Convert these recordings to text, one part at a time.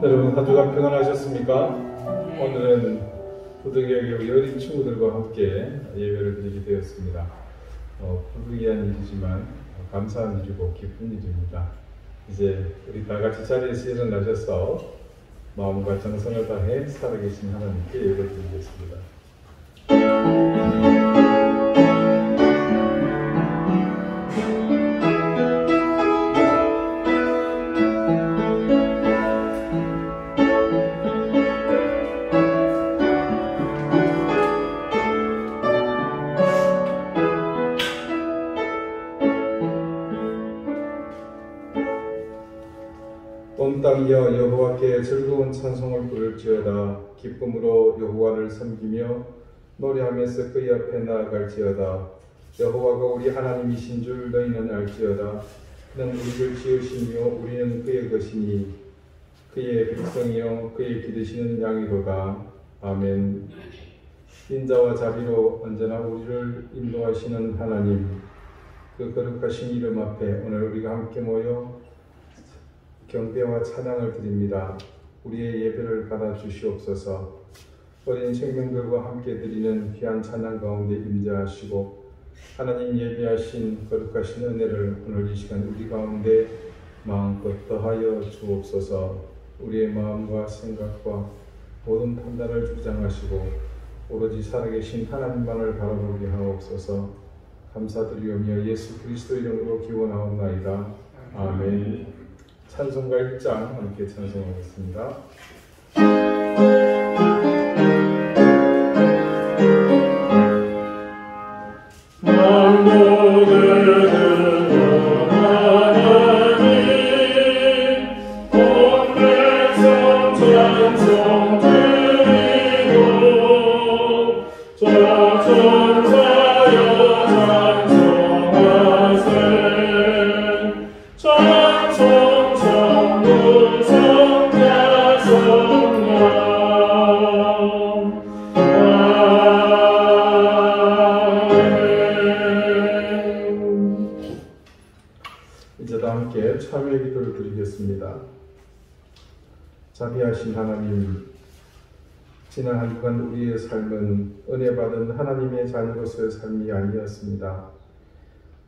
여러분 한 주간 평안하셨습니까? 오늘은 부득이하게 우리 어린 친구들과 함께 예배를 드리게 되었습니다. 부득이한 일이지만 감사한 일이고 기쁜 일입니다. 이제 우리 다 같이 자리에서 일어나셔서 마음과 정성을 다해 살아계신 하나님께 예배 드리겠습니다. 온 땅이여 여호와께 즐거운 찬송을 부를지어다. 기쁨으로 여호와를 섬기며 노래하면서 그의 앞에 나아갈지어다. 여호와가 우리 하나님이신 줄 너희는 알지어다. 그는 우리를 지으시며 우리는 그의 것이니 그의 백성이여 그의 기르시는 양이로다. 아멘. 인자와 자비로 언제나 우리를 인도하시는 하나님, 그 거룩하신 이름 앞에 오늘 우리가 함께 모여 경배와 찬양을 드립니다. 우리의 예배를 받아 주시옵소서. 어린 생명들과 함께 드리는 귀한 찬양 가운데 임재하시고 하나님 예비하신 거룩하신 은혜를 오늘 이 시간 우리 가운데 마음껏 더하여 주옵소서. 우리의 마음과 생각과 모든 판단을 주장하시고 오로지 살아계신 하나님만을 바라보게 하옵소서. 감사드리오며 예수 그리스도 이름으로 기원하옵나이다. 아멘. 찬송가 1장 함께 찬송하겠습니다. 이제 다 함께 참여의 기도를 드리겠습니다. 자비하신 하나님, 지난 한 주간 우리의 삶은 은혜 받은 하나님의 자녀로서의 삶이 아니었습니다.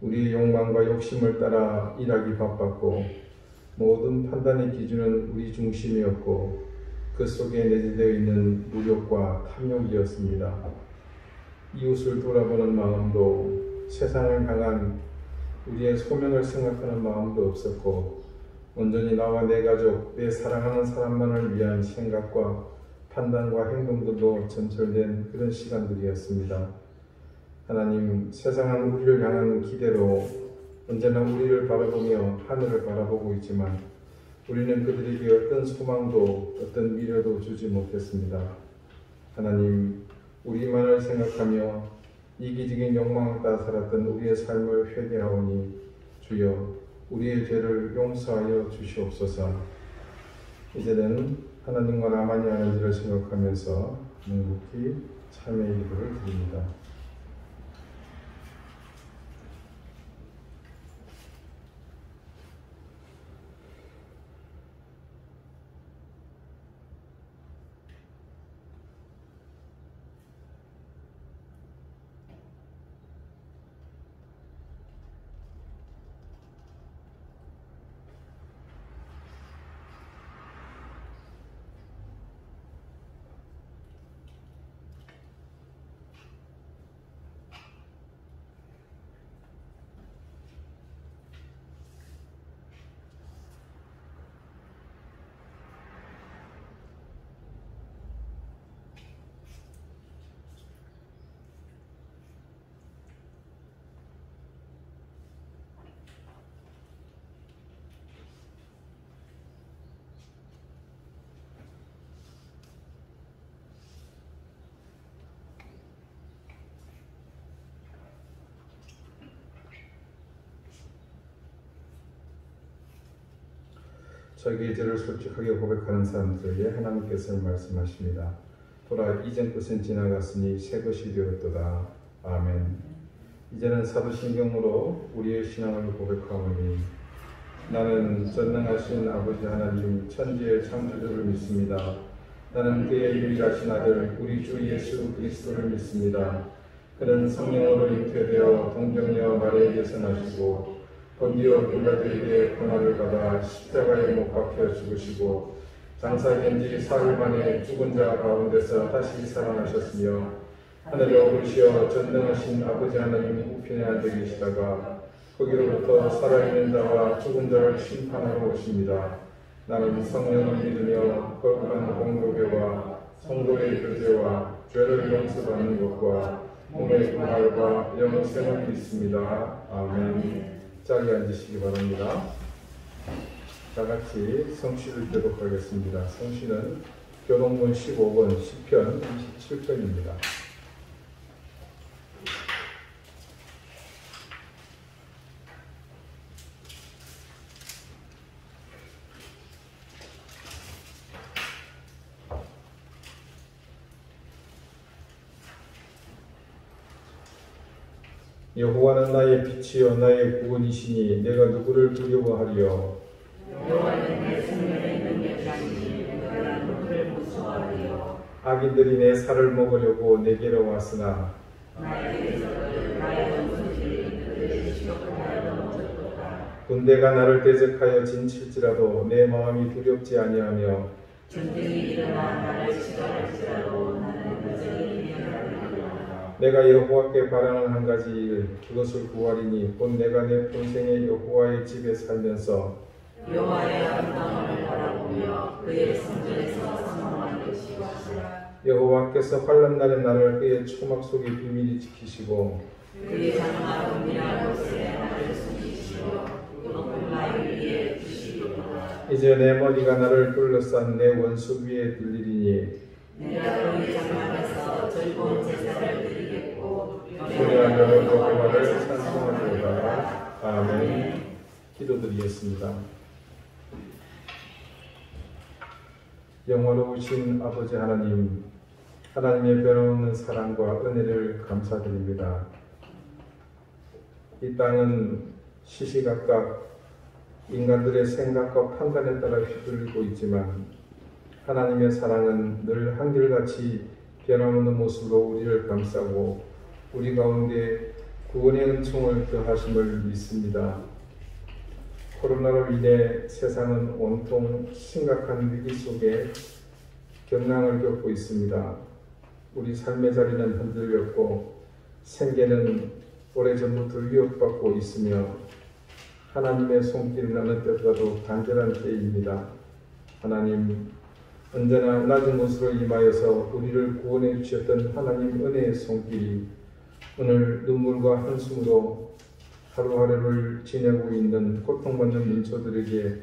우리의 욕망과 욕심을 따라 일하기 바빴고 모든 판단의 기준은 우리 중심이었고 그 속에 내재되어 있는 무욕과 탐욕이었습니다. 이웃을 돌아보는 마음도 세상을 향한 우리의 소명을 생각하는 마음도 없었고 온전히 나와 내 가족, 내 사랑하는 사람만을 위한 생각과 판단과 행동들로 점철된 그런 시간들이었습니다. 하나님, 세상은 우리를 향한 기대로 언제나 우리를 바라보며 하늘을 바라보고 있지만 우리는 그들에게 어떤 소망도 어떤 미래도 주지 못했습니다. 하나님, 우리만을 생각하며 이기적인 욕망을 따라 살았던 우리의 삶을 회개하오니 주여 우리의 죄를 용서하여 주시옵소서. 이제는 하나님과 나만이 하는 일을 생각하면서 묵묵히 참회의 기도를 드립니다. 자기의 죄를 솔직하게 고백하는 사람들에게 하나님께서 말씀하십니다. 보라, 이전 것은 지나갔으니 새 것이 되었도다. 아멘. 이제는 사도신경으로 우리의 신앙을 고백하오니 나는 전능하신 아버지 하나님 천지의 창조주를 믿습니다. 나는 그의 유일하신 아들 우리 주 예수 그리스도를 믿습니다. 그는 성령으로 잉태되어 동정녀 마리아에게서 나시고 본디오 빌라도에게 고난을 받아 십자가에 못 박혀 죽으시고 장사된 지 사흘 만에 죽은 자 가운데서 다시 살아나셨으며 하늘에 오르시어 전능하신 아버지 하나님 우편에 앉아 계시다가 거기로부터 살아있는 자와 죽은 자를 심판하러 오십니다. 나는 성령을 믿으며 거룩한 공로교와 성도의 교제와 죄를 용서받는 것과 몸의 부활과 영생을 믿습니다. 아멘. 자리에 앉으시기 바랍니다. 다 같이 성시를 교독하겠습니다. 성시는 교독문 15권, 시편 27편입니다. 여호와는 나의 빛이요 나의 구원이시니 내가 누구를 두려워하리요. 여호와는 내 생명의 능력이시니 내가 누구를 무서워하리요. 악인들이 내 살을 먹으려고 내게로 왔으나 나의 대적을 나의 원수들이 그들의 지옥을 하여 넘어졌도다. 군대가 나를 대적하여 진칠지라도 내 마음이 두렵지 아니하며 전쟁이 일어나 나를 치달할지라도 나는 여전히 미안하리라. 내가 여호와께 바라는 한 가지 일 그것을 구하리니 곧 내가 내 평생에 여호와의 집에 살면서 여호와의 아름다움을 바라보며 그의 성전에서 사모하는 것이옵소서. 여호와께서 환난 날에 나를 그의 초막 속에 비밀히 지키시고 그의 장막은 은밀한 곳에 나를 숨기시고 높은 바위 위에 두시리로다. 이제 내 머리가 나를 둘러싼 내 원수 위에 들리리니 내가 그의 장막에서 즐거운 제사를 드리겠고 노래하며 여호와를 찬송하리로다. 아멘. 기도드리겠습니다. 영원로우신 아버지 하나님, 하나님의 변함없는 사랑과 은혜를 감사드립니다. 이 땅은 시시각각 인간들의 생각과 판단에 따라 휘둘리고 있지만 하나님의 사랑은 늘 한결같이 변함없는 모습으로 우리를 감싸고 우리 가운데 구원의 은총을 더하심을 믿습니다. 코로나로 인해 세상은 온통 심각한 위기 속에 경랑을 겪고 있습니다. 우리 삶의 자리는 흔들렸고 생계는 오래전부터 위협받고 있으며 하나님의 손길은 어느 때보다도 간절한 때입니다. 하나님, 언제나 낮은 곳으로 임하여서 우리를 구원해 주셨던 하나님 은혜의 손길이 오늘 눈물과 한숨으로 하루하루를 지내고 있는 고통받는 민초들에게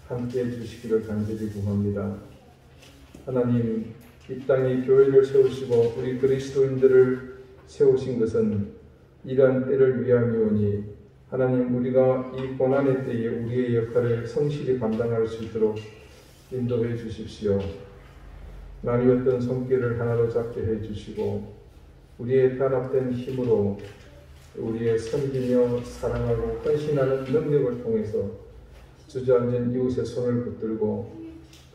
함께해 주시기를 간절히 구합니다. 하나님, 이 땅에 교회를 세우시고 우리 그리스도인들을 세우신 것은 이러한 때를 위함이오니 하나님, 우리가 이 고난의 때에 우리의 역할을 성실히 감당할 수 있도록 인도해 주십시오. 나뉘었던 손길을 하나로 잡게 해 주시고 우리의 단합된 힘으로 우리의 섬기며 사랑하고 헌신하는 능력을 통해서 주저앉은 이웃의 손을 붙들고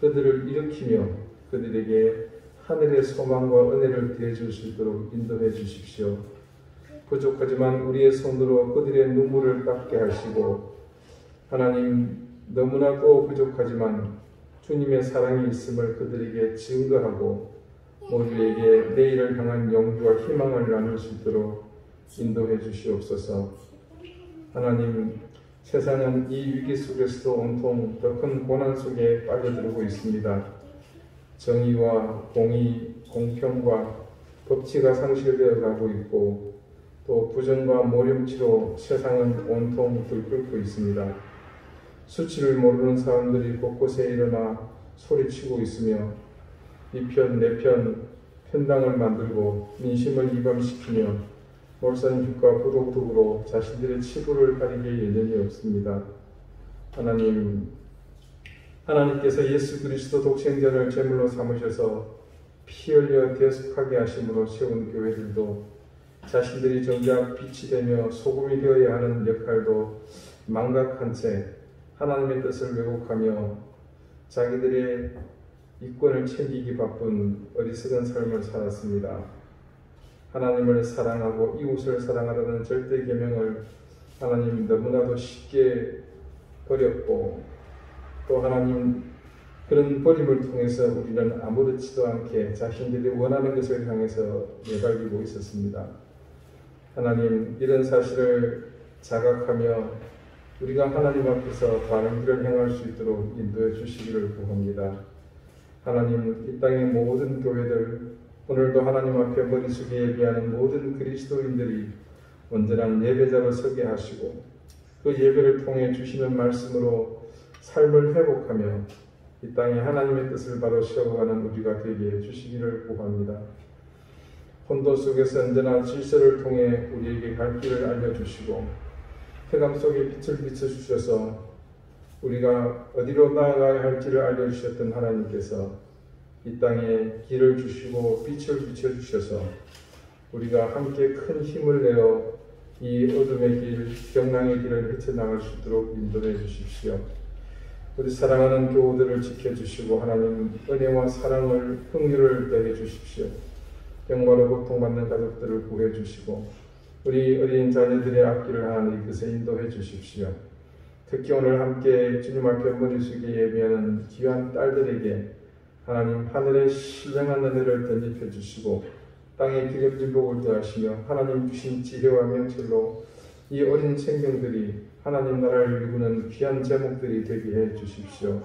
그들을 일으키며 그들에게 하늘의 소망과 은혜를 대해줄 수 있도록 인도해 주십시오. 부족하지만 우리의 손으로 그들의 눈물을 닦게 하시고 하나님, 너무나도 부족하지만 주님의 사랑이 있음을 그들에게 증거하고 모두에게 내일을 향한 용기와 희망을 나눌 수 있도록 인도해 주시옵소서. 하나님, 세상은 이 위기 속에서도 온통 더 큰 고난 속에 빠져들고 있습니다. 정의와 공의, 공평과 법치가 상실되어 가고 있고 또 부정과 모렴치로 세상은 온통 들끓고 있습니다. 수치를 모르는 사람들이 곳곳에 일어나 소리치고 있으며 이편 내편 편당을 만들고 민심을 이감시키며 몰살육과 부독독으로 자신들의 치부를 가리게 여념이 없습니다. 하나님, 하나님께서 예수 그리스도 독생자를 제물로 삼으셔서 피 흘려 대속하게 하심으로 세운 교회들도 자신들이 정작 빛이 되며 소금이 되어야 하는 역할도 망각한 채 하나님의 뜻을 왜곡하며 자기들의 이권을 챙기기 바쁜 어리석은 삶을 살았습니다. 하나님을 사랑하고 이웃을 사랑하라는 절대 계명을 하나님 너무나도 쉽게 버렸고, 또 하나님 그런 버림을 통해서 우리는 아무렇지도 않게 자신들이 원하는 것을 향해서 내달리고 있었습니다. 하나님, 이런 사실을 자각하며 우리가 하나님 앞에서 바른 길을 행할 수 있도록 인도해 주시기를 구합니다. 하나님, 이 땅의 모든 교회들, 오늘도 하나님 앞에 머리 숙여 예배하는 모든 그리스도인들이 온전한 예배자로 서게 하시고, 그 예배를 통해 주시는 말씀으로 삶을 회복하며 이 땅에 하나님의 뜻을 바로 세워가는 우리가 되게 해주시기를 구합니다. 혼돈 속에서 언제나 질서를 통해 우리에게 갈 길을 알려주시고,黑暗속에 빛을 비춰주셔서 우리가 어디로 나아가야 할지를 알려주셨던 하나님께서 이 땅에 길을 주시고 빛을 비춰주셔서 우리가 함께 큰 힘을 내어 이 어둠의 길, 경랑의 길을 헤쳐나갈 수 있도록 인도해 주십시오. 우리 사랑하는 교우들을 지켜주시고 하나님 은혜와 사랑을, 긍휼을 더해 주십시오. 병마로 고통받는 가족들을 구해 주시고 우리 어린 자녀들의 앞길을 하나님 그새 인도해 주십시오. 특히 오늘 함께 주님 앞에 머리 숙여 예배하는 귀한 딸들에게 하나님 하늘의 신령한 은혜를 덧입혀 주시고 땅에 기름진 복을 더하시며 하나님 주신 지혜와 명철로 이 어린 생명들이 하나님 나라를 이루는 귀한 제목들이 되게 해 주십시오.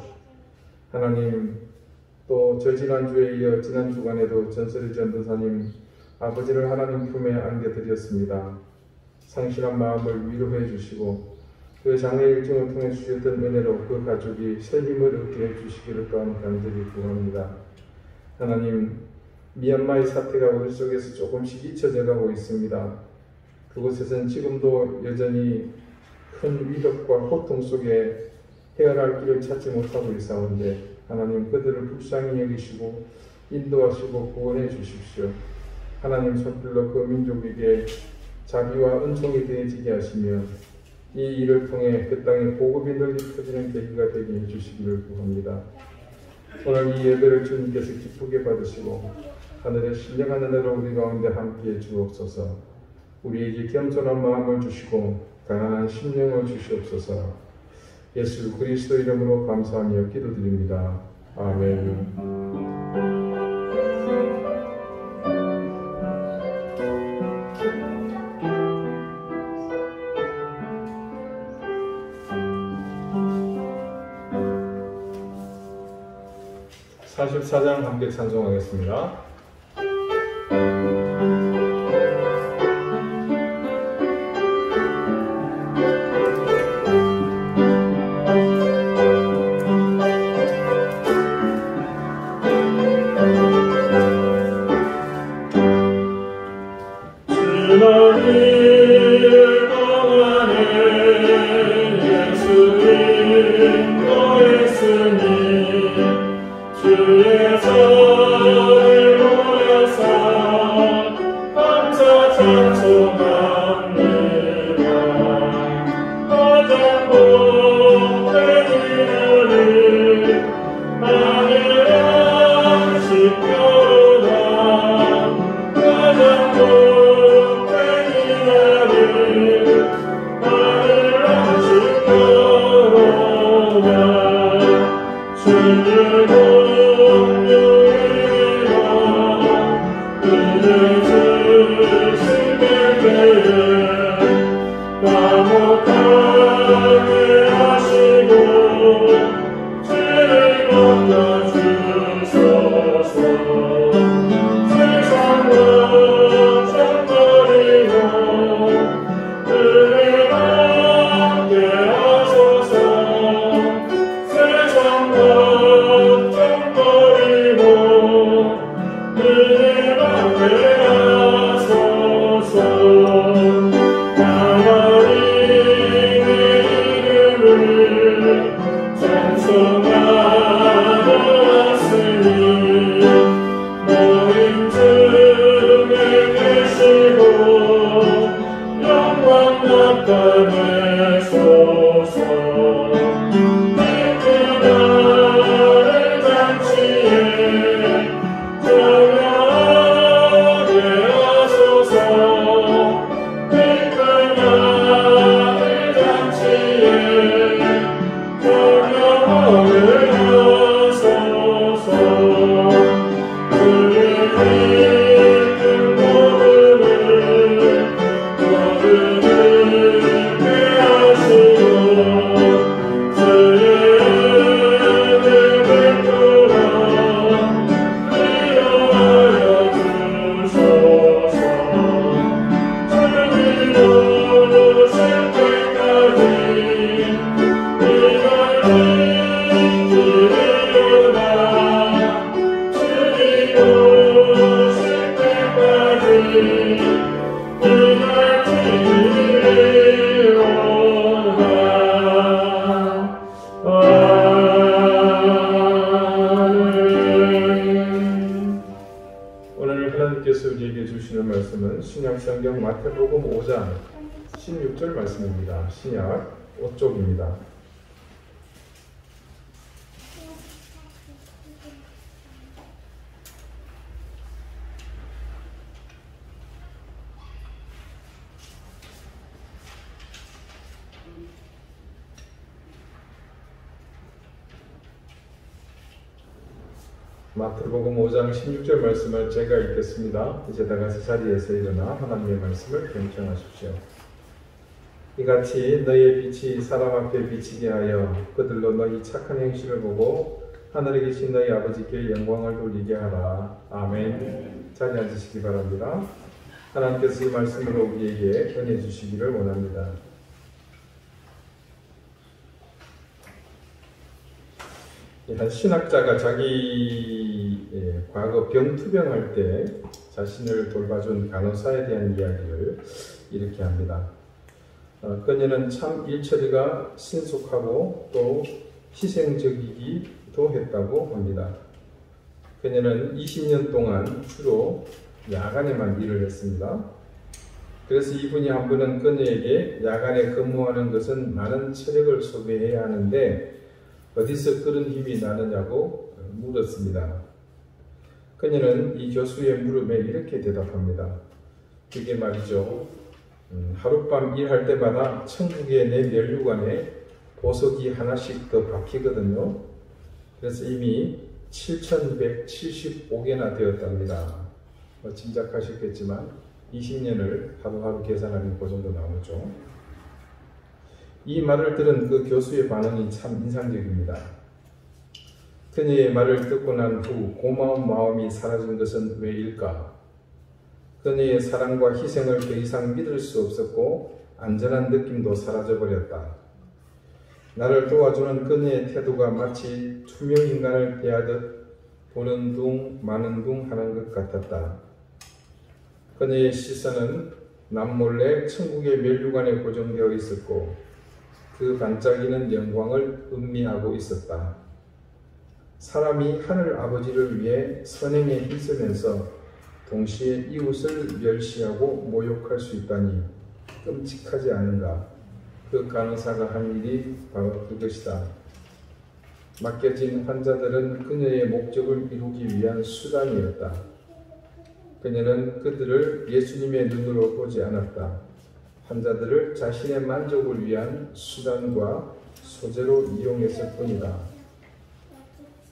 하나님, 또 저 지난주에 이어 지난 주간에도 전설의 전도사님 아버지를 하나님 품에 안겨드렸습니다. 상실한 마음을 위로해 주시고 그 장례 일정을 통해 주셨던 은혜로 그 가족이 새 힘을 얻게 해주시기를 또한 간절히 구합니다. 하나님, 미얀마의 사태가 우리 속에서 조금씩 잊혀져 가고 있습니다. 그곳에서는 지금도 여전히 큰 위협과 고통 속에 헤어날 길을 찾지 못하고 있사온데 하나님 그들을 불쌍히 여기시고 인도하시고 구원해 주십시오. 하나님 손길로 그 민족에게 자비와 은총이 되어지게 하시며 이 일을 통해 그 땅에 복음이 널리 퍼지는 계기가 되게 해주시기를 구합니다. 오늘 이 예배를 주님께서 기쁘게 받으시고 하늘의 신령한 은혜로 우리 가운데 함께해 주옵소서. 우리에게 겸손한 마음을 주시고 가난한 심령을 주시옵소서. 예수 그리스도 이름으로 감사하며 기도드립니다. 아멘. 44장 함께 찬송하겠습니다. 주의 손을 신약성경 마태복음 5장 16절 말씀입니다. 신약 5쪽입니다. 마태복음 5장 16절 말씀을 제가 읽겠습니다. 이제 다 같이 자리에서 일어나 하나님의 말씀을 경청하십시오. 이같이 너희의 빛이 사람 앞에 비치게 하여 그들로 너희 착한 행실을 보고 하늘에 계신 너희 아버지께 영광을 돌리게 하라. 아멘. 자리에 앉으시기 바랍니다. 하나님께서 이 말씀으로 우리에게 은혜 주시기를 원합니다. 한 신학자가 자기 과거 병투병할 때 자신을 돌봐준 간호사에 대한 이야기를 이렇게 합니다. 그녀는 참 일처리가 신속하고 또 희생적이기도 했다고 합니다. 그녀는 20년 동안 주로 야간에만 일을 했습니다. 그래서 이분이 한 번은 그녀에게 야간에 근무하는 것은 많은 체력을 소비해야 하는데 어디서 그런 힘이 나느냐고 물었습니다. 그녀는 이 교수의 물음에 이렇게 대답합니다. 그게 말이죠. 하룻밤 일할 때마다 천국의 내 면류관에 보석이 하나씩 더 박히거든요. 그래서 이미 7,175개나 되었답니다. 짐작하셨겠지만 20년을 하루하루 계산하면 그 정도 나오죠. 이 말을 들은 그 교수의 반응이 참 인상적입니다. 그녀의 말을 듣고 난 후 고마운 마음이 사라진 것은 왜일까? 그녀의 사랑과 희생을 더 이상 믿을 수 없었고 안전한 느낌도 사라져버렸다. 나를 도와주는 그녀의 태도가 마치 투명인간을 대하듯 보는 둥 마는 둥 하는 것 같았다. 그녀의 시선은 남몰래 천국의 면류관에 고정되어 있었고 그 반짝이는 영광을 음미하고 있었다. 사람이 하늘 아버지를 위해 선행에 힘쓰면서 동시에 이웃을 멸시하고 모욕할 수 있다니 끔찍하지 않은가? 그 간호사가 한 일이 바로 그것이다. 맡겨진 환자들은 그녀의 목적을 이루기 위한 수단이었다. 그녀는 그들을 예수님의 눈으로 보지 않았다. 환자들을 자신의 만족을 위한 수단과 소재로 이용했을 뿐이다.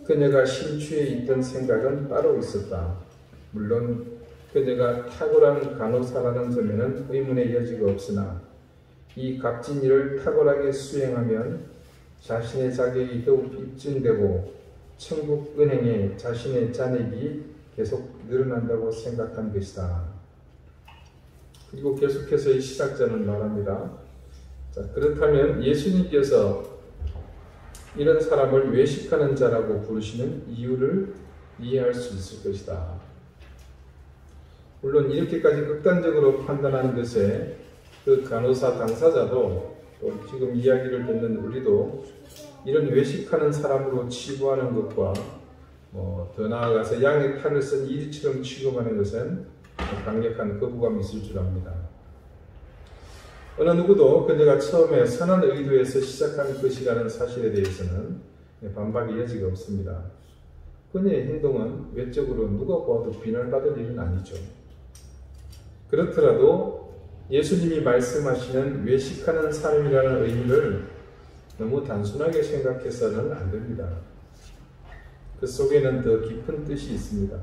그녀가 심취해 있던 생각은 따로 있었다. 물론 그녀가 탁월한 간호사라는 점에는 의문의 여지가 없으나 이 값진 일을 탁월하게 수행하면 자신의 자격이 더욱 입증되고 천국 은행에 자신의 잔액이 계속 늘어난다고 생각한 것이다. 그리고 계속해서 이 시작자는 말합니다. 자, 그렇다면 예수님께서 이런 사람을 외식하는 자라고 부르시는 이유를 이해할 수 있을 것이다. 물론 이렇게까지 극단적으로 판단하는 것에 그 간호사 당사자도 또 지금 이야기를 듣는 우리도 이런 외식하는 사람으로 치부하는 것과 더 나아가서 양의 탈을 쓴 이리처럼 취급하는 것은 강력한 거부감이 있을 줄 압니다. 어느 누구도 그녀가 처음에 선한 의도에서 시작한 것이라는 사실에 대해서는 반박의 여지가 없습니다. 그녀의 행동은 외적으로 누가 보아도 비난받을 일은 아니죠. 그렇더라도 예수님이 말씀하시는 외식하는 사람이라는 의미를 너무 단순하게 생각해서는 안 됩니다. 그 속에는 더 깊은 뜻이 있습니다.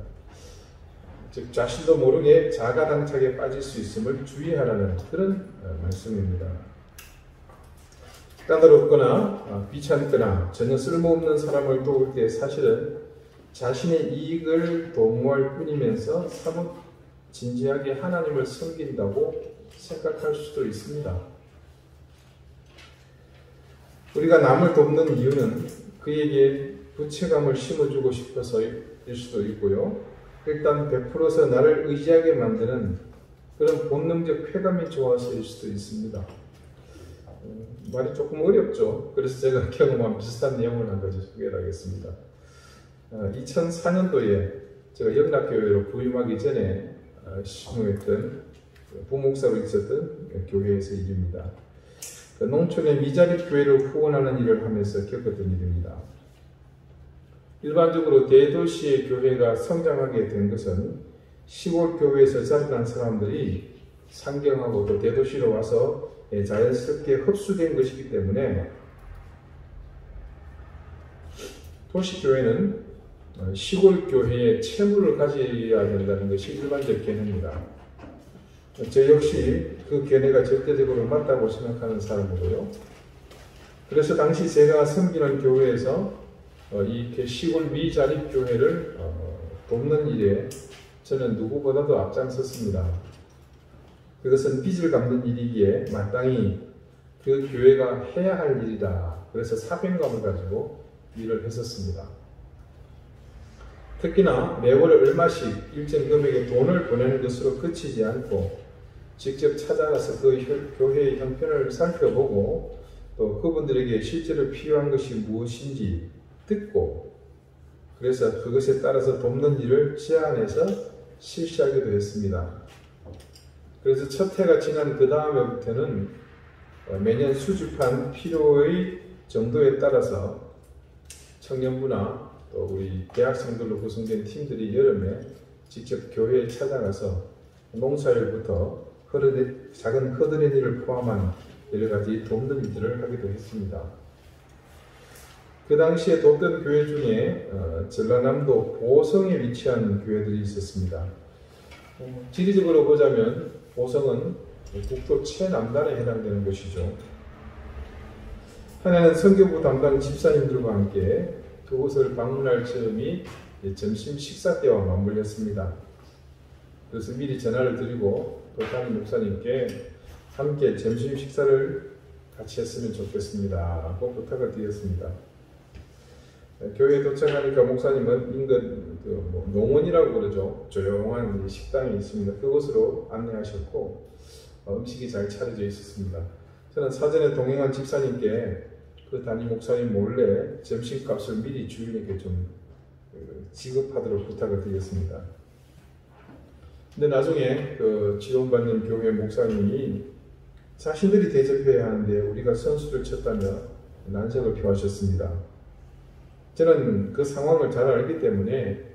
즉 자신도 모르게 자가당착에 빠질 수 있음을 주의하라는 그런 말씀입니다. 까다롭거나 귀찮거나 전혀 쓸모없는 사람을 도울 때 사실은 자신의 이익을 도모할 뿐이면서 사뭇 진지하게 하나님을 섬긴다고 생각할 수도 있습니다. 우리가 남을 돕는 이유는 그에게 부채감을 심어주고 싶어서일 수도 있고요. 일단 베풀어서 나를 의지하게 만드는 그런 본능적 쾌감이 좋아서일 수도 있습니다. 말이 조금 어렵죠. 그래서 제가 경험한 비슷한 내용을 한 가지 소개를 하겠습니다. 2004년도에 제가 영락교회로 부임하기 전에 신무했던 부목사로 있었던 교회에서 일입니다. 농촌의 미자립 교회를 후원하는 일을 하면서 겪었던 일입니다. 일반적으로 대도시의 교회가 성장하게 된 것은 시골 교회에서 자라난 사람들이 상경하고 또 대도시로 와서 자연스럽게 흡수된 것이기 때문에 도시교회는 시골 교회의 채무를 가져야 된다는 것이 일반적 견해입니다. 저 역시 그 견해가 절대적으로 맞다고 생각하는 사람이고요. 그래서 당시 제가 섬기는 교회에서 이 시골 미자립 교회를 돕는 일에 저는 누구보다도 앞장섰습니다. 그것은 빚을 갚는 일이기에 마땅히 그 교회가 해야 할 일이다. 그래서 사명감을 가지고 일을 했었습니다. 특히나 매월 얼마씩 일정 금액의 돈을 보내는 것으로 그치지 않고 직접 찾아가서 그 교회의 형편을 살펴보고 또 그분들에게 실제로 필요한 것이 무엇인지 듣고 그래서 그것에 따라서 돕는 일을 제안해서 실시하기도 했습니다. 그래서 첫 해가 지난 그 다음에부터는 매년 수집한 필요의 정도에 따라서 청년부나 또 우리 대학생들로 구성된 팀들이 여름에 직접 교회에 찾아가서 농사일부터 작은 허드렛 일을 포함한 여러 가지 돕는 일들을 하기도 했습니다. 그 당시에 돕던 교회 중에 전라남도 보성에 위치한 교회들이 있었습니다. 지리적으로 보자면 보성은 국도 최남단에 해당되는 곳이죠. 한 해는 선교부 담당 집사님들과 함께 그곳을 방문할 즈음이 점심 식사 때와 맞물렸습니다. 그래서 미리 전화를 드리고 또 담임 목사님께 함께 점심 식사를 같이 했으면 좋겠습니다 라고 부탁을 드렸습니다. 교회에 도착하니까 목사님은 인근 농원이라고 그러죠. 조용한 식당이 있습니다. 그곳으로 안내하셨고 음식이 잘 차려져 있었습니다. 저는 사전에 동행한 집사님께 그 담임 목사님 몰래 점심값을 미리 주인에게 좀 지급하도록 부탁을 드렸습니다. 근데 나중에 그 지원받는 교회 목사님이 자신들이 대접해야 하는데 우리가 선수를 쳤다며 난색을 표하셨습니다. 저는 그 상황을 잘 알기 때문에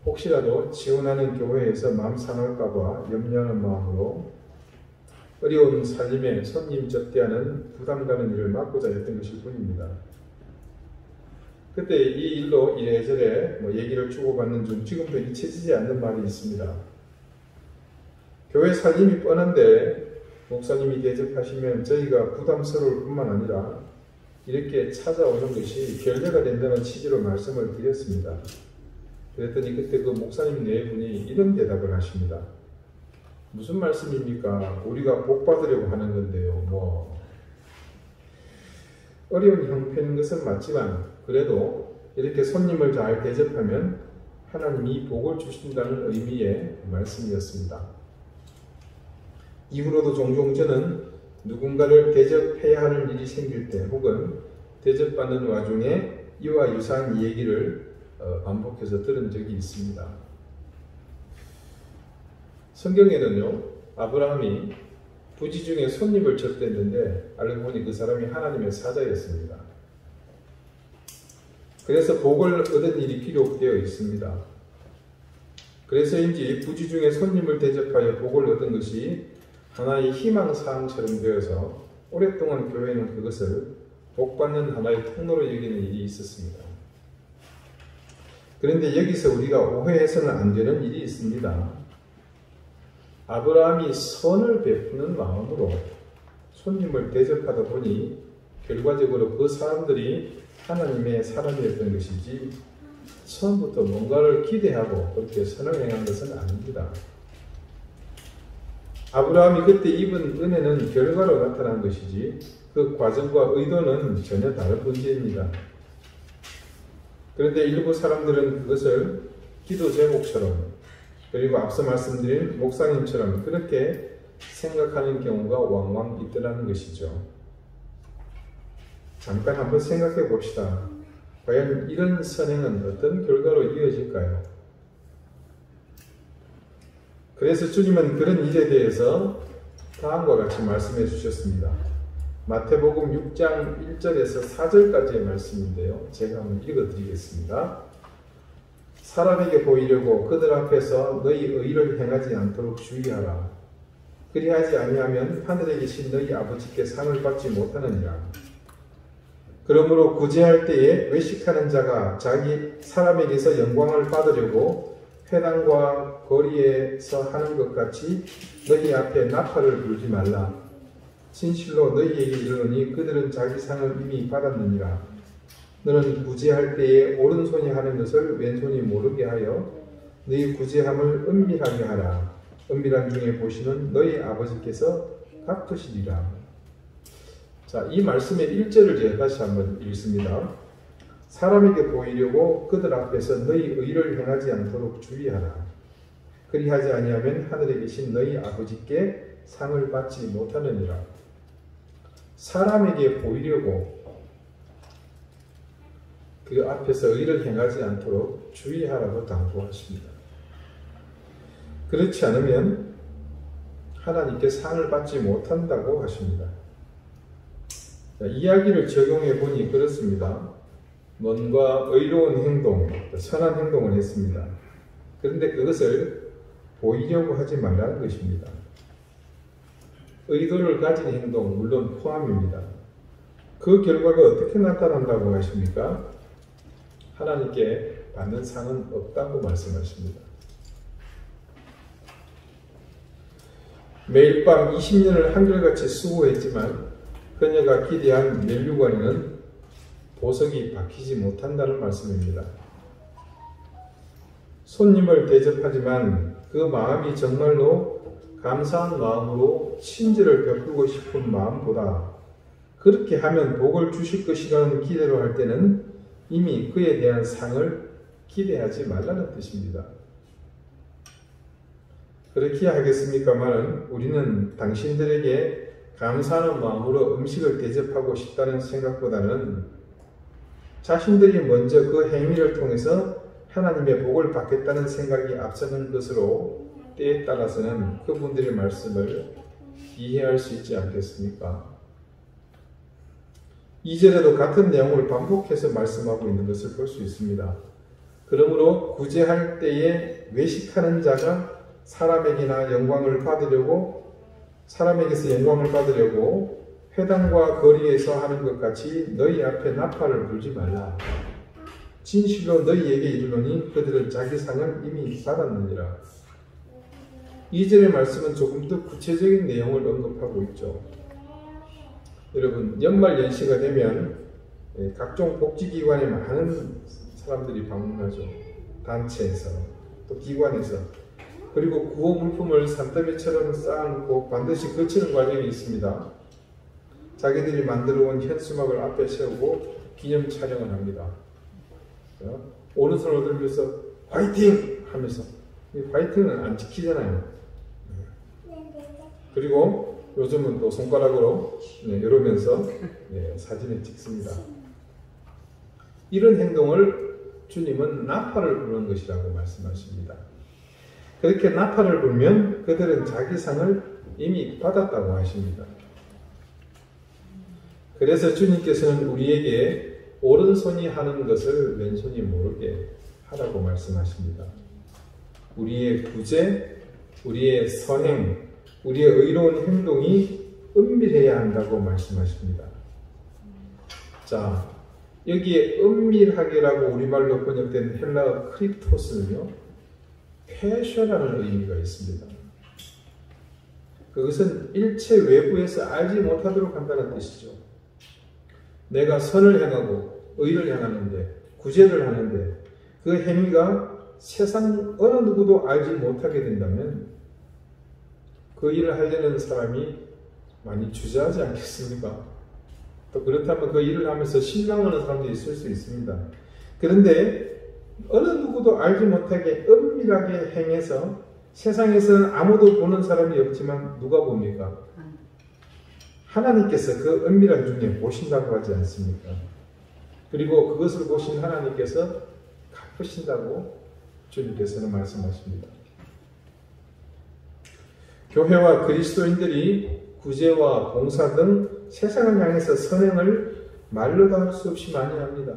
혹시라도 지원하는 교회에서 마음 상할까봐 염려하는 마음으로 어려운 살림에 손님 접대하는 부담 가는 일을 막고자 했던 것일 뿐입니다. 그때 이 일로 이래저래 얘기를 주고받는 중 지금도 잊혀지지 않는 말이 있습니다. 교회 살림이 뻔한데 목사님이 대접하시면 저희가 부담스러울 뿐만 아니라 이렇게 찾아오는 것이 결례가 된다는 취지로 말씀을 드렸습니다. 그랬더니 그때 그 목사님 네 분이 이런 대답을 하십니다. 무슨 말씀입니까? 우리가 복 받으려고 하는 건데요. 어려운 형편인 것은 맞지만 그래도 이렇게 손님을 잘 대접하면 하나님이 복을 주신다는 의미의 말씀이었습니다. 이후로도 종종 저는 누군가를 대접해야 하는 일이 생길 때 혹은 대접받는 와중에 이와 유사한 얘기를 반복해서 들은 적이 있습니다. 성경에는요, 아브라함이 부지 중에 손님을 접대했는데 알고 보니 그 사람이 하나님의 사자였습니다. 그래서 복을 얻은 일이 기록되어 있습니다. 그래서인지 부지 중에 손님을 대접하여 복을 얻은 것이 하나의 희망사항처럼 되어서 오랫동안 교회는 그것을 복받는 하나의 통로로 여기는 일이 있었습니다. 그런데 여기서 우리가 오해해서는 안 되는 일이 있습니다. 아브라함이 선을 베푸는 마음으로 손님을 대접하다 보니 결과적으로 그 사람들이 하나님의 사람이었던 것이지 처음부터 뭔가를 기대하고 그렇게 선을 행한 것은 아닙니다. 아브라함이 그때 입은 은혜는 결과로 나타난 것이지 그 과정과 의도는 전혀 다른 문제입니다. 그런데 일부 사람들은 그것을 기도 제목처럼 그리고 앞서 말씀드린 목사님처럼 그렇게 생각하는 경우가 왕왕 있더라는 것이죠. 잠깐 한번 생각해 봅시다. 과연 이런 선행은 어떤 결과로 이어질까요? 그래서 주님은 그런 일에 대해서 다음과 같이 말씀해 주셨습니다. 마태복음 6장 1절에서 4절까지의 말씀인데요. 제가 한번 읽어드리겠습니다. 사람에게 보이려고 그들 앞에서 너희 의를 행하지 않도록 주의하라. 그리하지 아니하면 하늘에 계신 너희 아버지께 상을 받지 못하느니라. 그러므로 구제할 때에 외식하는 자가 자기 사람에게서 영광을 받으려고 회당과 거리에서 하는 것 같이 너희 앞에 나팔을 불지 말라. 진실로 너희에게 이르노니 그들은 자기 상을 이미 받았느니라. 너는 구제할 때에 오른손이 하는 것을 왼손이 모르게 하여 너희 구제함을 은밀하게 하라. 은밀한 중에 보시는 너희 아버지께서 갚으시리라. 자, 이 말씀의 1절을 제가 다시 한번 읽습니다. 사람에게 보이려고 그들 앞에서 너희 의를 행하지 않도록 주의하라. 그리하지 아니하면 하늘에 계신 너희 아버지께 상을 받지 못하느니라. 사람에게 보이려고 그 앞에서 의를 행하지 않도록 주의하라고 당부하십니다. 그렇지 않으면 하나님께 상을 받지 못한다고 하십니다. 자, 이야기를 적용해 보니 그렇습니다. 뭔가 의로운 행동, 선한 행동을 했습니다. 그런데 그것을 보이려고 하지 말라는 것입니다. 의도를 가진 행동 물론 포함입니다. 그 결과가 어떻게 나타난다고 하십니까? 하나님께 받는 상은 없다고 말씀하십니다. 매일 밤 20년을 한결같이 수고했지만 그녀가 기대한 면류관에는 보석이 박히지 못한다는 말씀입니다. 손님을 대접하지만 그 마음이 정말로 감사한 마음으로 친절을 베풀고 싶은 마음보다 그렇게 하면 복을 주실 것이라는 기대로 할 때는 이미 그에 대한 상을 기대하지 말라는 뜻입니다. 그렇게 하겠습니까마는 우리는 당신들에게 감사하는 마음으로 음식을 대접하고 싶다는 생각보다는 자신들이 먼저 그 행위를 통해서 하나님의 복을 받겠다는 생각이 앞서는 것으로 때에 따라서는 그분들의 말씀을 이해할 수 있지 않겠습니까? 2절에도 같은 내용을 반복해서 말씀하고 있는 것을 볼 수 있습니다. 그러므로 구제할 때에 외식하는 자가 사람에게서 영광을 받으려고 회당과 거리에서 하는 것 같이 너희 앞에 나팔을 불지 말라. 진실로 너희에게 이르노니 그들은 자기 상을 이미 받았느니라. 2절의 말씀은 조금 더 구체적인 내용을 언급하고 있죠. 여러분, 연말 연시가 되면 각종 복지기관에 많은 사람들이 방문하죠. 단체에서, 또 기관에서. 그리고 구호 물품을 산더미처럼 쌓아놓고 반드시 거치는 과정이 있습니다. 자기들이 만들어 온 현수막을 앞에 세우고 기념 촬영을 합니다. 오른손을 들면서 화이팅! 하면서 화이팅은 안 지키잖아요. 그리고 요즘은 또 손가락으로 이러면서 사진을 찍습니다. 이런 행동을 주님은 나팔을 부는 것이라고 말씀하십니다. 그렇게 나팔을 불면 그들은 자기 상을 이미 받았다고 하십니다. 그래서 주님께서는 우리에게 오른손이 하는 것을 왼손이 모르게 하라고 말씀하십니다. 우리의 구제, 우리의 선행, 우리의 의로운 행동이 은밀해야 한다고 말씀하십니다. 자, 여기에 은밀하게라고 우리말로 번역된 헬라어 크립토스는요, 폐쇄라는 의미가 있습니다. 그것은 일체 외부에서 알지 못하도록 한다는 뜻이죠. 내가 선을 행하고 의를 행하는데, 구제를 하는데 그 행위가 세상 어느 누구도 알지 못하게 된다면 그 일을 하려는 사람이 많이 주저하지 않겠습니까? 또 그렇다면 그 일을 하면서 실망하는 사람도 있을 수 있습니다. 그런데 어느 누구도 알지 못하게 은밀하게 행해서 세상에서는 아무도 보는 사람이 없지만 누가 봅니까? 하나님께서 그 은밀한 중에 보신다고 하지 않습니까? 그리고 그것을 보신 하나님께서 갚으신다고 주님께서는 말씀하십니다. 교회와 그리스도인들이 구제와 봉사 등 세상을 향해서 선행을 말로도 할 수 없이 많이 합니다.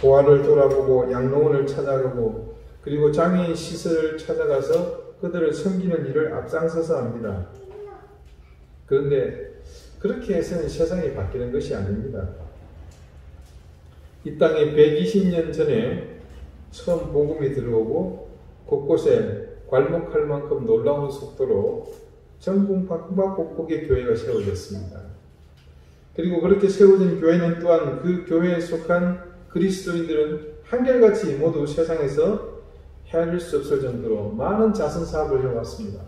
고아를 돌아보고 양로원을 찾아가고 그리고 장애인 시설을 찾아가서 그들을 섬기는 일을 앞장서서 합니다. 그런데 그렇게 해서는 세상이 바뀌는 것이 아닙니다. 이 땅에 120년 전에 처음 복음이 들어오고 곳곳에 괄목할 만큼 놀라운 속도로 전국 곳곳에 교회가 세워졌습니다. 그리고 그렇게 세워진 교회는 또한 그 교회에 속한 그리스도인들은 한결같이 모두 세상에서 헤아릴 수 없을 정도로 많은 자선 사업을 해왔습니다.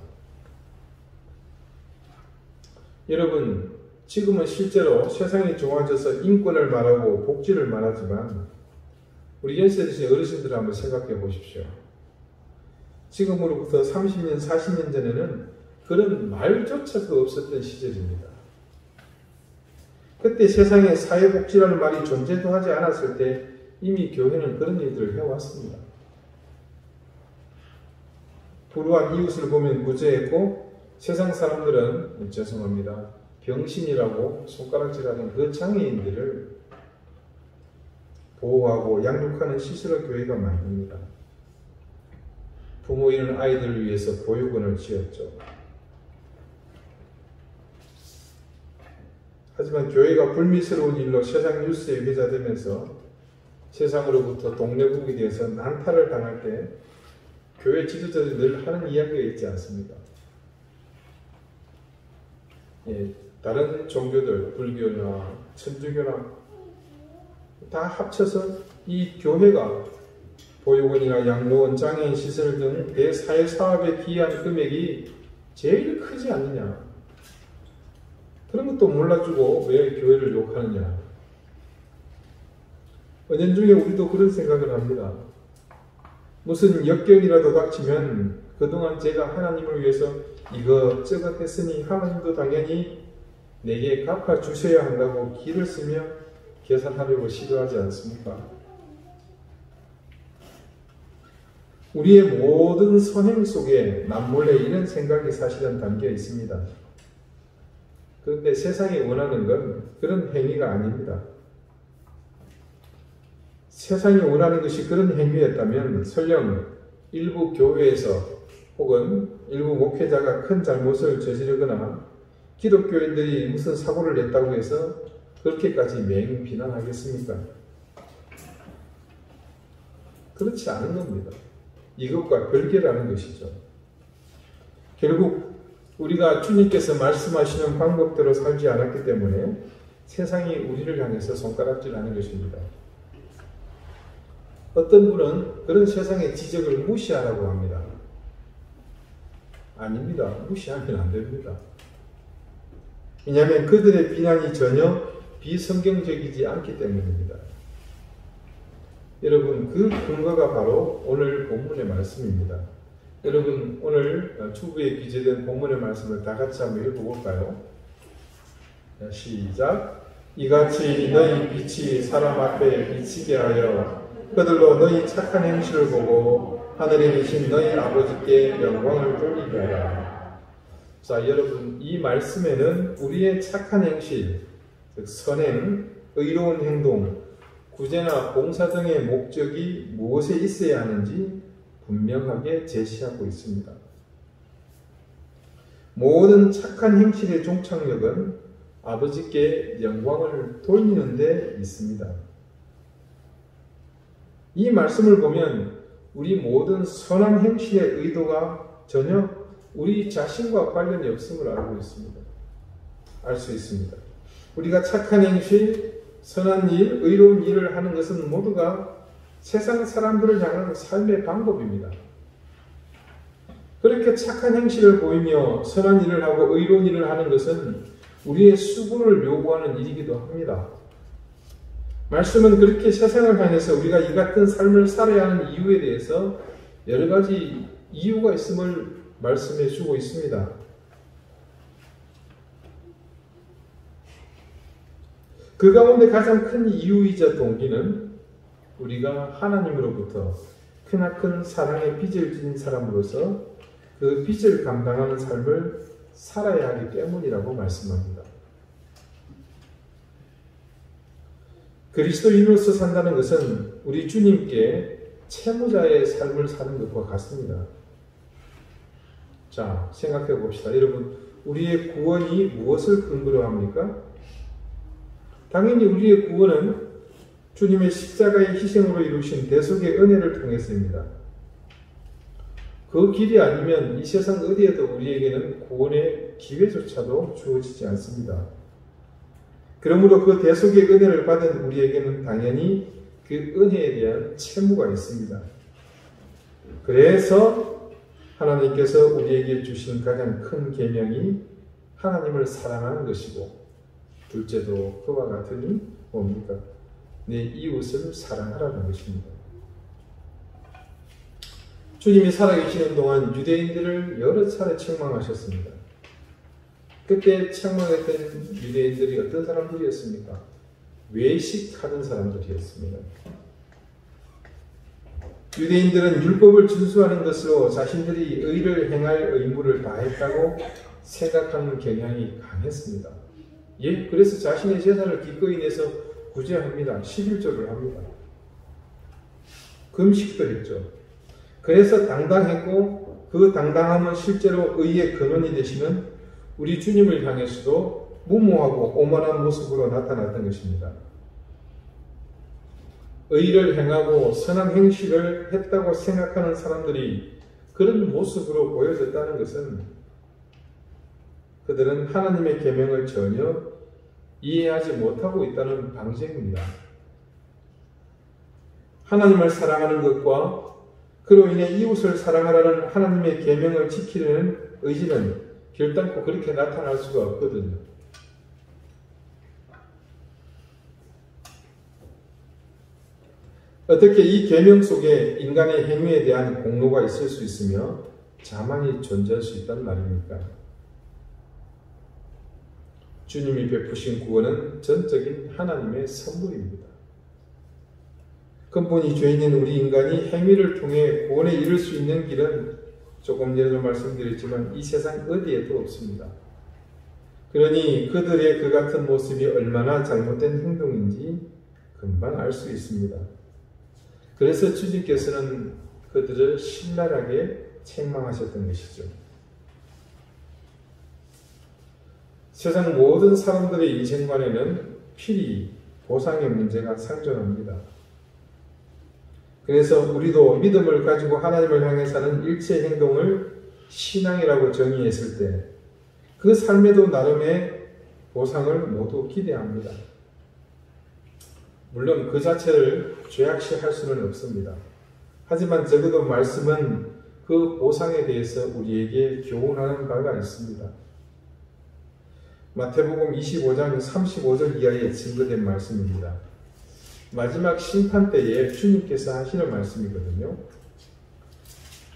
여러분, 지금은 실제로 세상이 좋아져서 인권을 말하고 복지를 말하지만 우리 연세드신 어르신들 한번 생각해 보십시오. 지금으로부터 30년, 40년 전에는 그런 말조차도 없었던 시절입니다. 그때 세상에 사회복지라는 말이 존재도 하지 않았을 때 이미 교회는 그런 일들을 해왔습니다. 불우한 이웃을 보면 구제했고 세상 사람들은 죄송합니다. 병신이라고 손가락질하는 그 장애인들을 보호하고 양육하는 시설을 교회가 만듭니다. 부모 잃은 아이들을 위해서 보육원을 지었죠. 하지만 교회가 불미스러운 일로 세상 뉴스에 회자되면서 세상으로부터 동네북이 되어서 난타를 당할 때 교회 지도자들이 늘 하는 이야기가 있지 않습니까? 예, 다른 종교들, 불교나 천주교나 다 합쳐서 이 교회가 보육원이나 양로원, 장애인 시설 등 대사회 사업에 기여한 금액이 제일 크지 않느냐. 그런 것도 몰라주고 왜 교회를 욕하느냐. 은연중에 우리도 그런 생각을 합니다. 무슨 역경이라도 닥치면 그동안 제가 하나님을 위해서 이것저것 했으니 하나님도 당연히 내게 갚아주셔야 한다고 기를 쓰며 계산하려고 시도하지 않습니까? 우리의 모든 선행 속에 남몰래 이런 생각이 사실은 담겨 있습니다. 그런데 세상이 원하는 건 그런 행위가 아닙니다. 세상이 원하는 것이 그런 행위였다면 설령 일부 교회에서 혹은 일부 목회자가 큰 잘못을 저지르거나 기독교인들이 무슨 사고를 냈다고 해서 그렇게까지 맹비난하겠습니까? 그렇지 않은 겁니다. 이것과 별개라는 것이죠. 결국 우리가 주님께서 말씀하시는 방법대로 살지 않았기 때문에 세상이 우리를 향해서 손가락질하는 것입니다. 어떤 분은 그런 세상의 지적을 무시하라고 합니다. 아닙니다. 무시하면 안 됩니다. 왜냐하면 그들의 비난이 전혀 비성경적이지 않기 때문입니다. 여러분, 그 근거가 바로 오늘 본문의 말씀입니다. 여러분, 오늘 주부에 기재된 본문의 말씀을 다 같이 한번 읽어볼까요? 시작. 이같이 너희 빛이 사람 앞에 비치게 하여 그들로 너희 착한 행실을 보고 하늘에 계신 너희 아버지께 영광을 돌리게 하라. 자, 여러분, 이 말씀에는 우리의 착한 행실, 즉 선행, 의로운 행동, 구제나 봉사 등의 목적이 무엇에 있어야 하는지 분명하게 제시하고 있습니다. 모든 착한 행실의 종착역은 아버지께 영광을 돌리는 데 있습니다. 이 말씀을 보면 우리 모든 선한 행실의 의도가 전혀 우리 자신과 관련이 없음을 알 수 있습니다. 우리가 착한 행실, 선한 일, 의로운 일을 하는 것은 모두가 세상 사람들을 향한 삶의 방법입니다. 그렇게 착한 행실을 보이며 선한 일을 하고 의로운 일을 하는 것은 우리의 수고를 요구하는 일이기도 합니다. 말씀은 그렇게 세상을 향해서 우리가 이 같은 삶을 살아야 하는 이유에 대해서 여러 가지 이유가 있음을 말씀해 주고 있습니다. 그 가운데 가장 큰 이유이자 동기는 우리가 하나님으로부터 크나큰 사랑의 빚을 지닌 사람으로서 그 빚을 감당하는 삶을 살아야 하기 때문이라고 말씀합니다. 그리스도인으로서 산다는 것은 우리 주님께 채무자의 삶을 사는 것과 같습니다. 자, 생각해 봅시다. 여러분, 우리의 구원이 무엇을 근거로 합니까? 당연히 우리의 구원은 주님의 십자가의 희생으로 이루신 대속의 은혜를 통해서입니다. 그 길이 아니면 이 세상 어디에도 우리에게는 구원의 기회조차도 주어지지 않습니다. 그러므로 그 대속의 은혜를 받은 우리에게는 당연히 그 은혜에 대한 채무가 있습니다. 그래서 하나님께서 우리에게 주신 가장 큰 계명이 하나님을 사랑하는 것이고, 둘째도 그와 같으니 뭡니까? 내 이웃을 사랑하라는 것입니다. 주님이 살아계시는 동안 유대인들을 여러 차례 책망하셨습니다. 그때 책망했던 유대인들이 어떤 사람들이었습니까? 외식하던 사람들이었습니다. 유대인들은 율법을 준수하는 것으로 자신들이 의를 행할 의무를 다했다고 생각하는 경향이 강했습니다. 예, 그래서 자신의 제사를 기꺼이 내서 구제합니다. 11조를 합니다. 금식도 했죠. 그래서 당당했고, 그 당당함은 실제로 의의 근원이 되시는 우리 주님을 향해서도 무모하고 오만한 모습으로 나타났던 것입니다. 의를 행하고 선한 행실을 했다고 생각하는 사람들이 그런 모습으로 보여졌다는 것은 그들은 하나님의 계명을 전혀 이해하지 못하고 있다는 방증입니다. 하나님을 사랑하는 것과 그로 인해 이웃을 사랑하라는 하나님의 계명을 지키려는 의지는 결단코 그렇게 나타날 수가 없거든요. 어떻게 이 계명 속에 인간의 행위에 대한 공로가 있을 수 있으며 자만이 존재할 수 있단 말입니까? 주님이 베푸신 구원은 전적인 하나님의 선물입니다. 근본이 죄인인 우리 인간이 행위를 통해 구원에 이를 수 있는 길은 조금 전에도 말씀드렸지만 이 세상 어디에도 없습니다. 그러니 그들의 그 같은 모습이 얼마나 잘못된 행동인지 금방 알 수 있습니다. 그래서 주님께서는 그들을 신랄하게 책망하셨던 것이죠. 세상 모든 사람들의 인생관에는 필히 보상의 문제가 상존합니다. 그래서 우리도 믿음을 가지고 하나님을 향해 사는 일체 행동을 신앙이라고 정의했을 때 그 삶에도 나름의 보상을 모두 기대합니다. 물론 그 자체를 죄악시할 수는 없습니다. 하지만 적어도 말씀은 그 보상에 대해서 우리에게 교훈하는 바가 있습니다. 마태복음 25장 35절 이하에 증거된 말씀입니다. 마지막 심판 때에 주님께서 하시는 말씀이거든요.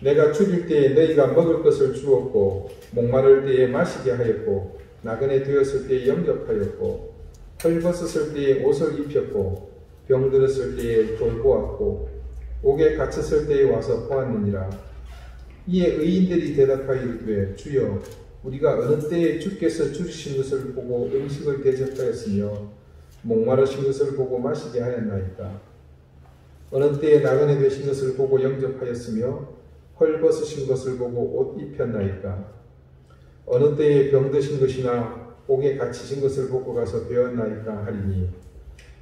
내가 죽일 때에 너희가 먹을 것을 주었고, 목마를 때에 마시게 하였고, 나그네 되었을 때에 영접하였고, 헐벗었을 때에 옷을 입혔고, 병들었을 때에 돌보았고, 옥에 갇혔을 때에 와서 보았느니라. 이에 의인들이 대답하여 이르되 주여 우리가 어느 때에 주께서 주신 것을 보고 음식을 대접하였으며 목마르신 것을 보고 마시게 하였나이까? 어느 때에 나그네 되신 것을 보고 영접하였으며 헐벗으신 것을 보고 옷 입혔나이까? 어느 때에 병드신 것이나 옥에 갇히신 것을 보고 가서 배웠나이까 하리니,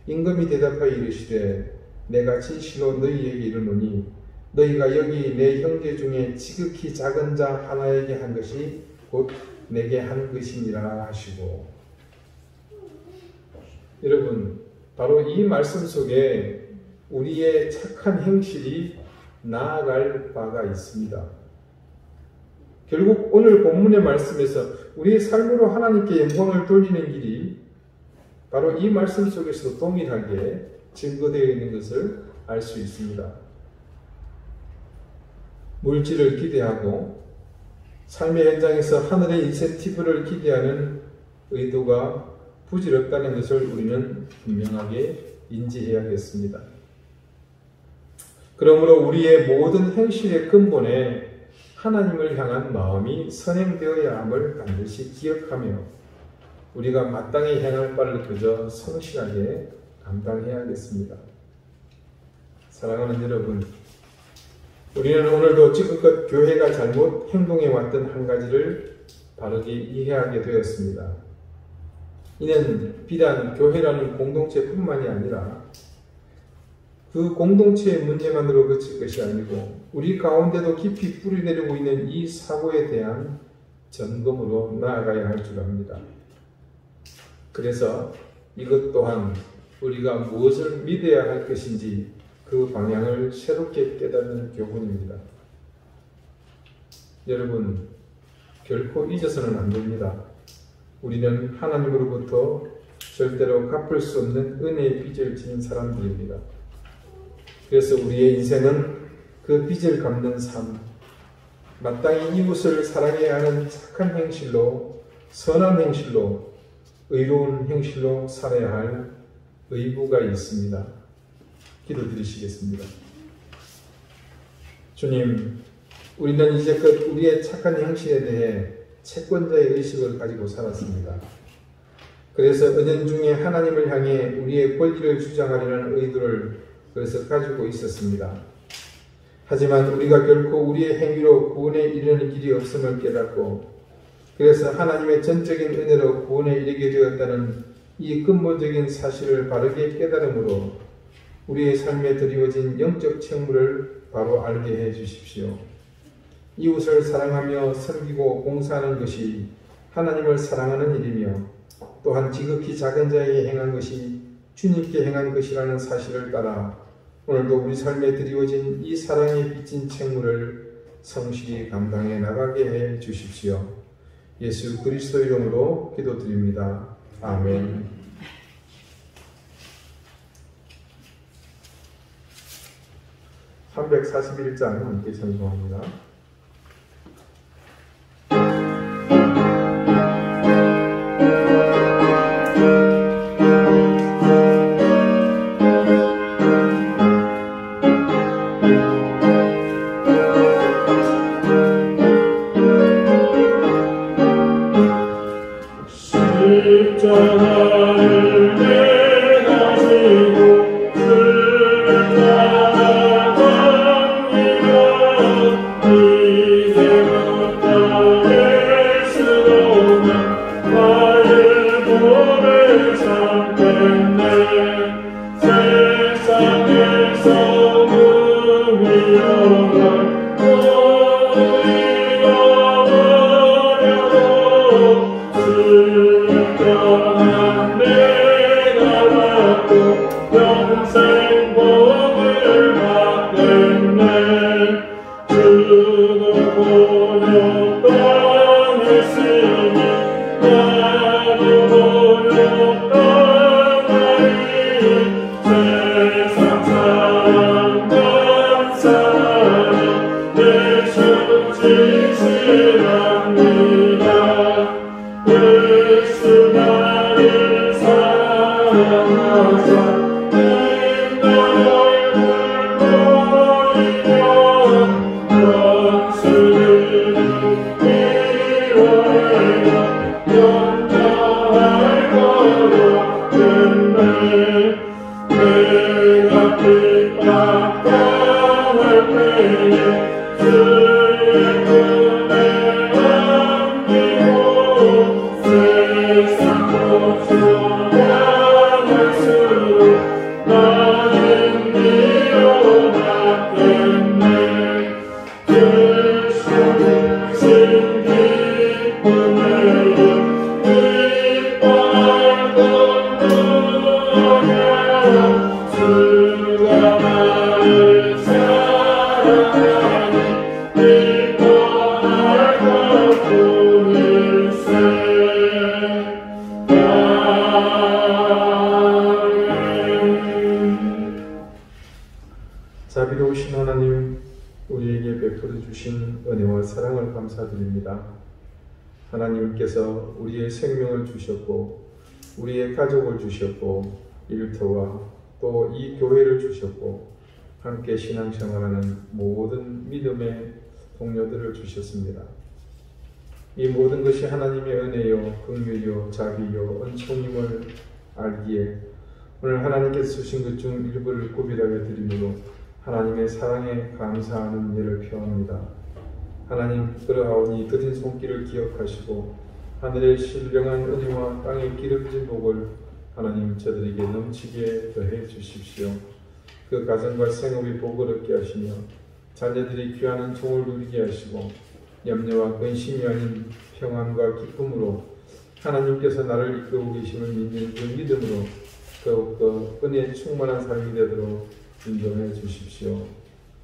임금이 대답하여 이르시되 내가 진실로 너희에게 이르노니 너희가 여기 내 형제 중에 지극히 작은 자 하나에게 한 것이 곧 내게 한 것이니라 하시고. 여러분, 바로 이 말씀 속에 우리의 착한 행실이 나아갈 바가 있습니다. 결국 오늘 본문의 말씀에서 우리의 삶으로 하나님께 영광을 돌리는 길이 바로 이 말씀 속에서 동일하게 증거되어 있는 것을 알 수 있습니다. 물질을 기대하고 삶의 현장에서 하늘의 인센티브를 기대하는 의도가 부질없다는 것을 우리는 분명하게 인지해야겠습니다. 그러므로 우리의 모든 행실의 근본에 하나님을 향한 마음이 선행되어야 함을 반드시 기억하며 우리가 마땅히 행할 바를 그저 성실하게 감당해야겠습니다. 사랑하는 여러분, 우리는 오늘도 지금껏 교회가 잘못 행동해왔던 한 가지를 바르게 이해하게 되었습니다. 이는 비단 교회라는 공동체뿐만이 아니라 그 공동체의 문제만으로 그칠 것이 아니고 우리 가운데도 깊이 뿌리내리고 있는 이 사고에 대한 점검으로 나아가야 할 줄 압니다. 그래서 이것 또한 우리가 무엇을 믿어야 할 것인지 그 방향을 새롭게 깨닫는 교훈입니다. 여러분, 결코 잊어서는 안 됩니다. 우리는 하나님으로부터 절대로 갚을 수 없는 은혜의 빚을 지닌 사람들입니다. 그래서 우리의 인생은 그 빚을 갚는 삶, 마땅히 이웃을 사랑해야 하는 착한 행실로, 선한 행실로, 의로운 행실로 살아야 할 의무가 있습니다. 기도드리시겠습니다. 주님, 우리는 이제껏 우리의 착한 행실에 대해 채권자의 의식을 가지고 살았습니다. 그래서 은연중에 하나님을 향해 우리의 권리를 주장하려는 의도를 그래서 가지고 있었습니다. 하지만 우리가 결코 우리의 행위로 구원에 이르는 길이 없음을 깨닫고 그래서 하나님의 전적인 은혜로 구원에 이르게 되었다는 이 근본적인 사실을 바르게 깨달음으로 우리의 삶에 드리워진 영적 책무를 바로 알게 해 주십시오. 이웃을 사랑하며 섬기고 봉사하는 것이 하나님을 사랑하는 일이며 또한 지극히 작은 자에게 행한 것이 주님께 행한 것이라는 사실을 따라 오늘도 우리 삶에 드리워진 이 사랑에 빚진 책무를 성실히 감당해 나가게 해 주십시오. 예수 그리스도 이름으로 기도드립니다. 아멘. (341장) 함께 찬송합니다. 영원할 거로 자비로우신 하나님, 우리에게 베풀어 주신 은혜와 사랑을 감사드립니다. 하나님께서 우리의 생명을 주셨고 우리의 가족을 주셨고 일터와 또 이 교회를 주셨고 함께 신앙생활하는 모든 믿음의 동료들을 주셨습니다. 이 모든 것이 하나님의 은혜요, 긍휼이요, 자비요, 은총임을 알기에 오늘 하나님께서 주신 것 중 일부를 구별하여 드림으로 하나님의 사랑에 감사하는 예를 표합니다. 하나님, 그러하오니 드린 손길을 기억하시고 하늘의 신령한 은혜와 땅의 기름진 복을 하나님 저들에게 넘치게 더해 주십시오. 그 가정과 생업의 복을 얻게 하시며 자녀들이 귀한 은총을 누리게 하시고 염려와 근심이 아닌 평안과 기쁨으로 하나님께서 나를 이끌고 계심을 믿는 그 믿음으로 더욱더 은혜에 충만한 삶이 되도록 인도해 주십시오.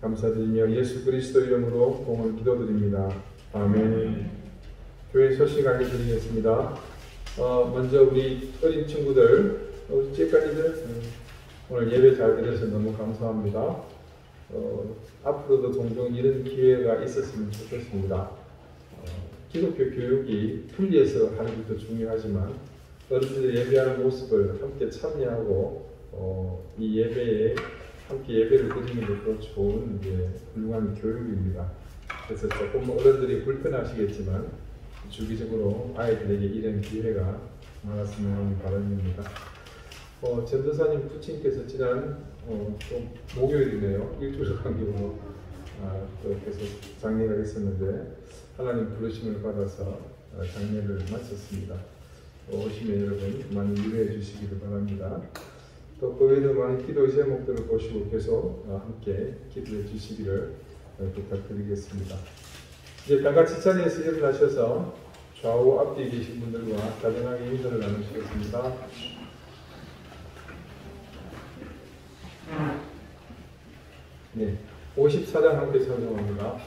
감사드리며 예수 그리스도 이름으로 공을 기도드립니다. 아멘. 교회 소식 알려드리겠습니다. 먼저 우리 어린 친구들, 우리 찌까리들 오늘 예배 잘 드려서 너무 감사합니다. 앞으로도 종종 이런 기회가 있었으면 좋겠습니다. 기독교 교육이 분리해서 하는 것도 중요하지만 어른들이 예배하는 모습을 함께 참여하고 이 예배에 함께 예배를 드리는 것도 좋은 훌륭한 교육입니다. 그래서 조금 어른들이 불편하시겠지만 주기적으로 아이들에게 이런 기회가 많았으면 하는 바람입니다. 전도사님 부친께서 지난 좀 목요일이네요. 일주일 간격으로 또 계속 장례가 있었는데 하나님 부르심을 받아서 장례를 마쳤습니다. 오시면 여러분 많이 유의해 주시기를 바랍니다. 또 그 외에도 많은 기도 제목들을 보시고 계속 함께 기도해 주시기를 부탁드리겠습니다. 이제 다 같이 자리에서 일어나셔서 좌우 앞뒤에 계신 분들과 다정하게 인사를 나누시겠습니다. 네, 54장 함께 찬송합니다.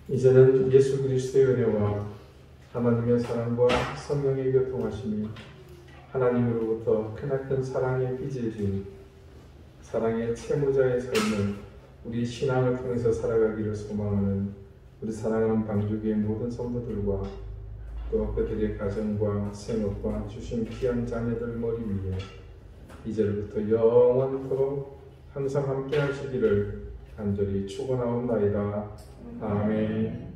이제는 예수 그리스도의 은혜와 하나님의 사랑과 성령의 교통하심이 하나님으로부터 크나큰 사랑의 빚을 진 사랑의 채무자의 삶을 우리 신앙을 통해서 살아가기를 소망하는 우리 사랑하는 방주교의 모든 성도들과 또 그들의 가정과 생업과 주신 귀한 자녀들 머리 위에 이제부터 영원토록 항상 함께 하시기를 간절히 축원하옵나이다. 아멘.